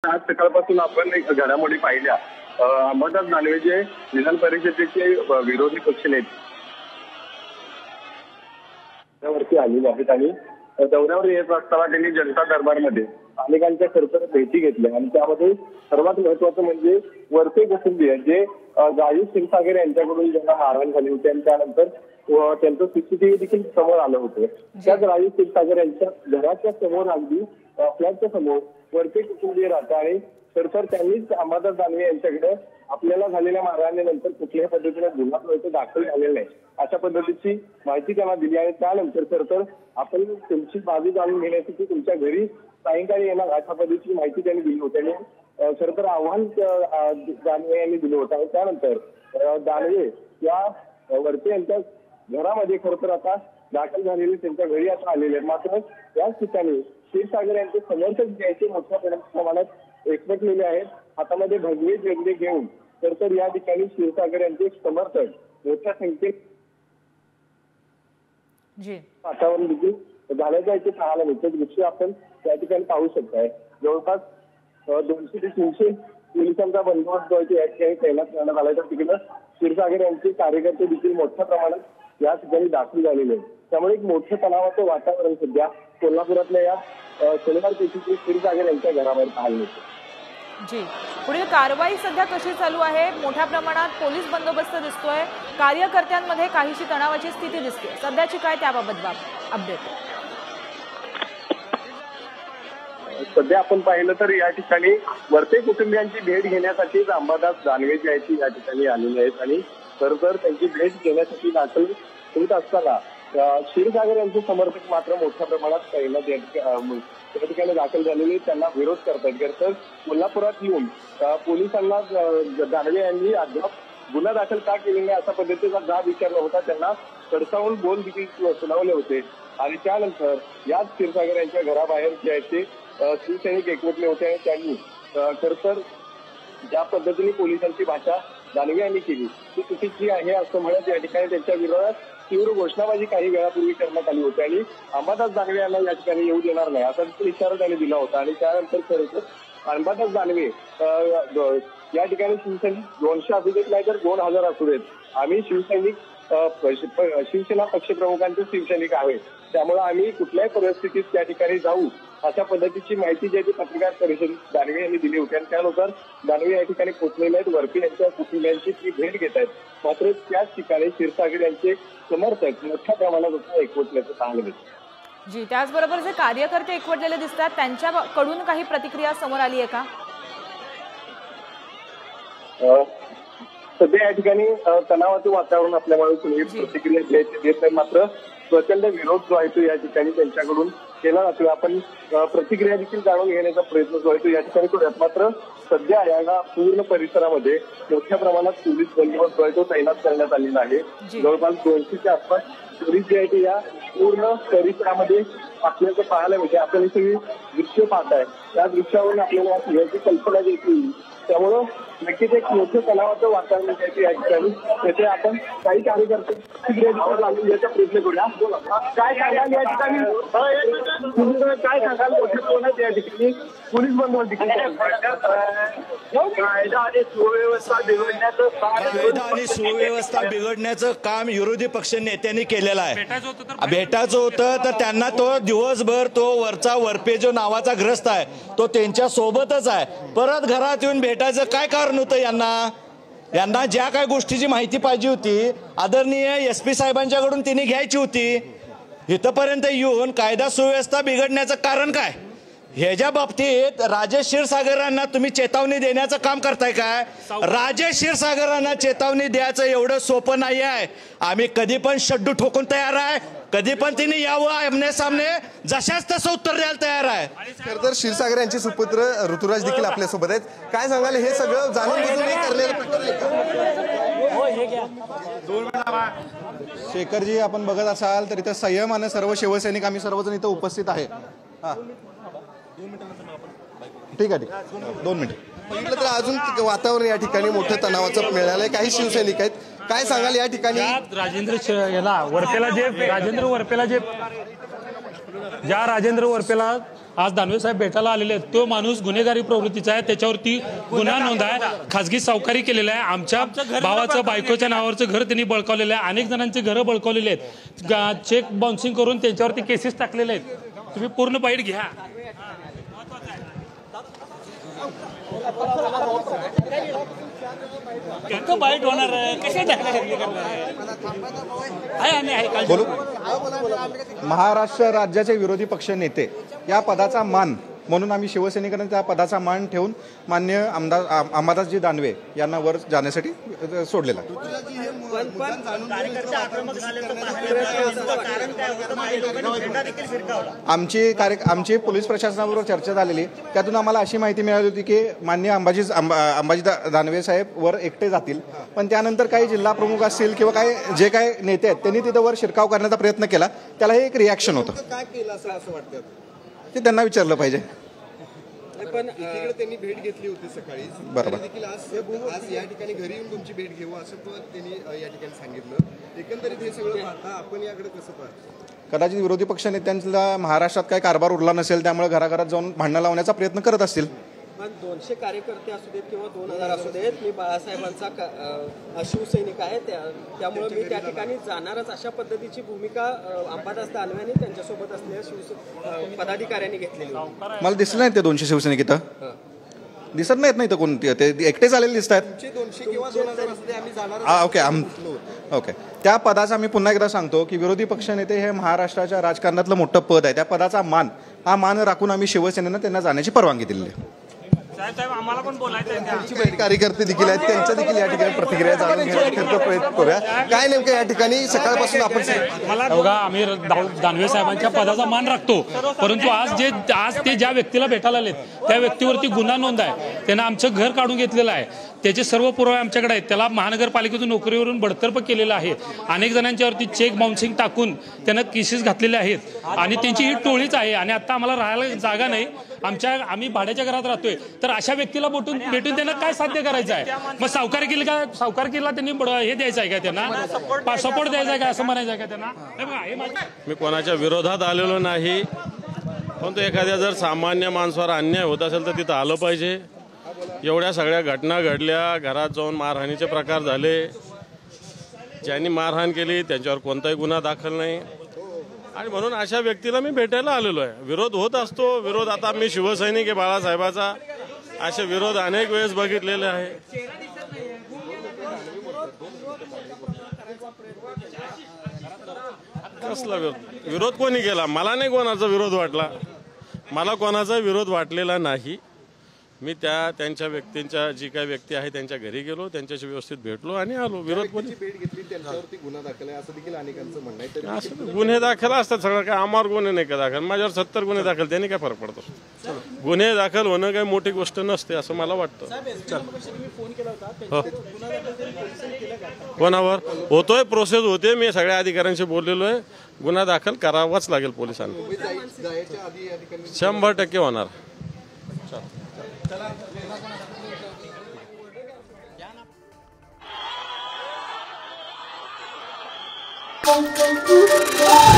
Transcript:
आज सकाळपासून आपण घडामोडी पाहिल्या। अंबादास दानवे जे विधान परिषदेचे विरोधी पक्षनेते आलेले आहेत आणि दौऱ्यावर येत असताना त्यांनी जनता दरबारमध्ये अनेकांच्या खरतर भेटी घेतल्या आणि त्यामध्ये सर्वात महत्वाचं म्हणजे वरते कुटुंबीय जे राजेश क्षीरसागर यांच्याकडून ज्यांना मारहाण झाली होती आणि त्यानंतर त्यांचं सीसीटीव्ही देखील समोर आलं होतं। त्याच राजेश क्षीरसागर यांच्या घराच्या समोर अगदी फ्लॅटच्या समोर वरते कुटुंबीय राहतात आणि तर त्यांनीच अंबादास दानवे यांच्याकडे आपल्याला झालेल्या मारहाणीनंतर कुठल्याही पद्धतीने गुन्हा दाखल झालेला नाही अशा पद्धतीची माहिती त्यांना दिली आणि त्यानंतर तर आपण तुमची बाजू जाणून घेण्यासाठी तुमच्या घरी सायंकाळी येणार अशा पद्धतीची माहिती त्यांनी दिली होती आणि तर आव्हान दानवे यांनी दिलं होतं आणि त्यानंतर दानवे या वरते यांच्या घरामध्ये खरं आता दाखल झालेले त्यांच्या घरी आता आलेले आहेत। मात्र याच ठिकाणी क्षीरसागर यांचे समर्थक द्यायचे मोठ्या प्रमाणात एकवटलेले आहेत। हातामध्ये भगवे झेंडे घेऊन तर या ठिकाणी क्षीरसागर यांचे समर्थक मोठ्या संख्येत वातावरण देखील झाल्याचं इथे पाहायला मिळतं। दृश्य आपण त्या ठिकाणी पाहू शकताय। जवळपास 200 ते 300 पोलिसांचा बंदोबस्त जो या ठिकाणी तैनात करण्यात आला तर तिकडे क्षीरसागर यांचे कार्यकर्ते देखील मोठ्या प्रमाणात या ठिकाणी दाखल झालेले आहेत। त्यामुळे एक मोठं तणावाचं वातावरण सध्या कोल्हापुरातल्या या शनिवार पेशीतील क्षीरसागर यांच्या घराबाहेर पाहायला मिळतं। जी, पुढील कारवाई सध्या कशी चालू आहे? मोठ्या प्रमाणात पोलीस बंदोबस्त दिसतोय, कार्यकर्त्यांमध्ये काहीशी तणावाची स्थिती दिसते, सध्याची काय त्याबाबत अपडेट? सध्या आपण पाहिलं तर या ठिकाणी वरते कुटुंबियांची भेट घेण्यासाठी अंबादास दानवे जे आहेत या ठिकाणी आलेले आहेत आणि तर त्यांची भेट घेण्यासाठी दाखल होत असताना क्षीरसागर यांचे समर्थक मात्र मोठ्या प्रमाणात तैनात त्या ठिकाणी दाखल झालेले त्यांना विरोध करतात। तर कोल्हापुरात येऊन पोलिसांना दानवे यांनी अद्याप गुन्हा दाखल का केले नाही अशा पद्धतीचा जाब विचारला होता। त्यांना कडसावून बोल देखील सुनावले होते आणि त्यानंतर याच क्षीरसागर यांच्या घराबाहेर जे आहेत ते शिवसैनिक एकवटले होते आणि त्यांनी खरं ज्या पद्धतीने पोलिसांची भाषा दानवे यांनी केली ती चुकीची आहे असं म्हणत या ठिकाणी त्यांच्या विरोधात तीव्र घोषणाबाजी काही वेळापूर्वी करण्यात आली होती आणि अंबादास दानवे यांना या ठिकाणी येऊ देणार नाही असा इशारा त्यांनी दिला होता आणि त्यानंतर खरंच अंबादास दानवे या ठिकाणी शिवसैनिक 200 असू देत नाही तर 2000 असू देत, आम्ही शिवसैनिक शिवसेना पक्षप्रमुखांचे शिवसैनिक आहे, त्यामुळे आम्ही कुठल्याही परिस्थितीत त्या ठिकाणी जाऊ अशा पद्धतीची माहिती जी आहे पत्रकार परिषदेत दानवे यांनी दिली होती आणि त्यानुसार दानवे या ठिकाणी पोहोचलेले आहेत। वरती यांच्या कुटुंबियांची ती भेट घेत आहेत। मात्र त्याच ठिकाणी क्षीरसागर यांचे समर्थक मोठ्या प्रमाणात एकवटल्याचं पाहायला मिळतं। जी, त्याचबरोबर जे कार्यकर्ते एकवटलेले दिसतात त्यांच्याकडून काही प्रतिक्रिया समोर आली आहे का? सध्या या ठिकाणी तणावाचं वातावरण असल्यामुळे तुम्ही प्रतिक्रिया द्यायची देत नाही, मात्र प्रचंड विरोध जो आहे तो या ठिकाणी त्यांच्याकडून केला जातो। आपण प्रतिक्रिया देखील जाणून घेण्याचा प्रयत्न जो आहे तो या ठिकाणी करूयात। मात्र सध्या या पूर्ण परिसरामध्ये मोठ्या प्रमाणात पोलीस बंदोबस्त जो आहे तो तैनात करण्यात आलेला आहे। जवळपास 200च्या आसपास पोलीस जे आहे ते या पूर्ण परिसरामध्ये आपल्याला पाहायला मिळते। आपण ही सगळी दृश्य पाहताय, त्या दृश्यावरून आपल्याला याची कल्पना देखील, त्यामुळं नक्कीच एक मोठं तणावाचं वातावरण आहे या ठिकाणी। त्याचे आपण काही कार्यकर्ते जाणून घ्यायचा प्रयत्न करूया। काय सांगाल या ठिकाणी, काय सांगाल मोठ्या प्रमाणात या ठिकाणी पोलीस बंदोबस्त कायदा आणि सुव्यवस्था बिघडण्याचं काम विरोधी पक्ष नेत्यांनी केलेलं आहे। भेटायचं होतं तर त्यांना तो दिवसभर तो वरचा वरपे जो नावाचा ग्रस्त आहे तो त्यांच्या सोबतच आहे, परत घरात येऊन भेटायचं काय कारण होतं? यांना ज्या काही गोष्टीची माहिती पाहिजे होती आदरणीय SP साहेबांच्याकडून त्यांनी घ्यायची होती, इथपर्यंत येऊन कायदा सुव्यवस्था बिघडण्याचं कारण काय? ह्याच्या बाबतीत राजेश क्षीरसागरांना तुम्ही चेतावणी देण्याचं काम करताय काय? राजेश क्षीरसागरांना चेतावणी द्यायचं एवढं सोपं नाही आहे। आम्ही कधी पण शड्डू ठोकून तयार आहे, कधी पण तिने यावं आमने सामने जशाच तसं उत्तर द्यायला तयार आहे। खरं तर क्षीरसागर यांचे सुपुत्र ऋतुराज देखील आपल्यासोबत आहेत। काय सांगाल, हे सगळं जाणून बुजून करलेलं प्रकार आहे? शेखरजी, आपण बघत असाल तर इथं संयम आणि सर्व शिवसैनिक आम्ही सर्वजण इथं उपस्थित आहे। हां, ठीक आहे, 2 मिनिट म्हटलं तर अजून वातावरण या ठिकाणी मोठं तणावाचं मिळालं आहे। काही शिवसैनिक आहेत, काय सांगाल या ठिकाणी? राजेंद्र वरपेला ज्या राजेंद्र वरपेला आज दानवे साहेब भेटायला आलेले आहेत, तो माणूस गुन्हेगारी प्रवृत्तीचा आहे, त्याच्यावरती गुन्हा नोंद आहे, खाजगी सावकारी केलेला आहे, आमच्या भावाचं बायकोच्या नावावरचं घर त्यांनी बळकावलेलं आहे, अनेक जणांची घरं बळकावलेली आहेत, चेक बाउन्सिंग करून त्यांच्यावरती केसेस टाकलेले आहेत. तुम्ही पूर्ण बाईट घ्या. बाईट होणार बोलू. महाराष्ट्र राज्याचे विरोधी पक्ष नेते या पदाचा मान म्हणून आम्ही शिवसैनिकांनी त्या पदाचा मान ठेवून मान्य आमदार अंबादासजी दानवे यांना वर जाण्यासाठी सोडलेला. आमची पोलीस प्रशासनाबरोबर चर्चा झालेली, त्यातून आम्हाला अशी माहिती मिळाली होती की मान्य अंबाजी दानवे साहेब वर एकटे जातील, पण त्यानंतर काही जिल्हा प्रमुख असतील किंवा काही जे काही नेते आहेत त्यांनी तिथं वर शिरकाव करण्याचा प्रयत्न केला. त्याला हे एक रिॲक्शन होतं. काय केलं असं वाटतं ते त्यांना विचारलं पाहिजे. पण एकीकडे त्यांनी भेट घेतली होती सकाळी, बरोबर. देखील आज या ठिकाणी घरी येऊन तुमची भेट घेऊ असं पण त्यांनी या ठिकाणी सांगितलं. एकंदरीत हे सगळं पाहता आपण याकडे कसं पाहतो? कदाचित विरोधी पक्ष नेत्यांचा महाराष्ट्रात काही कारभार उरला नसेल, त्यामुळे घराघरात जाऊन भांडणं लावण्याचा प्रयत्न करत असतील. पण 200 कार्यकर्ते असू देत किंवा 2000 असू देत, मी बाळासाहेबांचा शिवसैनिक आहे, त्यामुळे मी त्या ठिकाणी जाणारच अशा पद्धतीची भूमिका अंबादास दानवेंनी त्यांच्यासोबत असलेल्या पदाधिकाऱ्यांनी घेतलेली. मला दिसलं नाही ते 200 शिवसैनिक इथं दिसत नाहीत. नाही तर कोण ते एकटेच आलेले दिसत आहेत. 200 किंवा 2000 असू दे, आम्ही जाणार. ओके. त्या पदाचा मी पुन्हा एकदा सांगतो की विरोधी पक्षनेते हे महाराष्ट्राच्या राजकारणातलं मोठं पद आहे. त्या पदाचा हा मान राखून आम्ही शिवसेनेनं त्यांना जाण्याची परवानगी दिली आहे. आम्हाला पण बोलायचं कार्यकर्ते देखील आहेत, त्यांच्या देखील या ठिकाणी प्रतिक्रिया जाणून घेण्याचा प्रयत्न करूया. काय नेमकं या ठिकाणी सकाळपासून आपण बघा, आम्ही दानवे साहेबांच्या पदाचा मान राखतो, परंतु आज ते ज्या व्यक्तीला भेटायला आलेत त्या व्यक्तीवरती गुन्हा नोंद आहे, त्यांना आमचं घर काढून घेतलेलं आहे, त्याचे सर्व पुरावे आमच्याकडे आहेत, त्याला महानगरपालिकेतून नोकरीवरून बडतर्फ केलेलं आहे, अनेक जणांच्यावरती चेक बाउन्सिंग टाकून त्यांना केसेस घातलेले आहेत आणि त्यांची ही टोळीच आहे. आणि आता आम्हाला राहायला जागा नाही, आम्ही भाड्याच्या घरात राहतोय, तर अशा व्यक्तीला भेटून त्यांना काय साध्य करायचं आहे? मग सावकारकीला त्यांनी हे द्यायचं आहे का, त्यांना सपोर्ट द्यायचा आहे का, असं म्हणायचं आहे का त्यांना? मी कोणाच्या विरोधात आलेलो नाही, परंतु एखाद्या जर सामान्य माणसावर अन्याय होत असेल तर तिथं आलं पाहिजे. एवढ्या सगळ्या घटना घडल्या, घरात जाऊन मारहाणीचे प्रकार झाले, ज्यांनी मारहाण केली त्यांच्यावर कोणताही गुन्हा दाखल नाही, आणि म्हणून अशा व्यक्तीला मी भेटायला आलेलो आहे. विरोध होत असतो, विरोध आता मी शिवसैनिक आहे बाळासाहेबाचा, असे विरोध अनेक वेळेस बघितलेले आहे. कसला विरोध कोणी केला? मला नाही कोणाचा विरोध वाटला, मला कोणाचा विरोध वाटलेला नाही. मी त्यांच्या व्यक्तींच्या जी काही व्यक्ती आहे त्यांच्या घरी गेलो, त्यांच्याशी व्यवस्थित भेटलो आणि आलो. विरोध कोणी भेट घेतली त्यांच्यावरती गुन्हा दाखल आहे असं देखील अनेकांचं म्हणणं आहे. असं गुन्हे दाखल असतात सगळं, काय आम्हावर गुन्हे नाही का दाखल? माझ्यावर 70 गुन्हे दाखल, त्यांनी काय फरक पडतो? गुन्हे दाखल होणं काही मोठी गोष्ट नसते असं मला वाटतं. कोणावर होतोय? प्रोसेस होते, मी सगळ्या अधिकाऱ्यांशी बोललेलो आहे. गुन्हा दाखल करावाच लागेल पोलिसांना, 100% होणार. Thank you.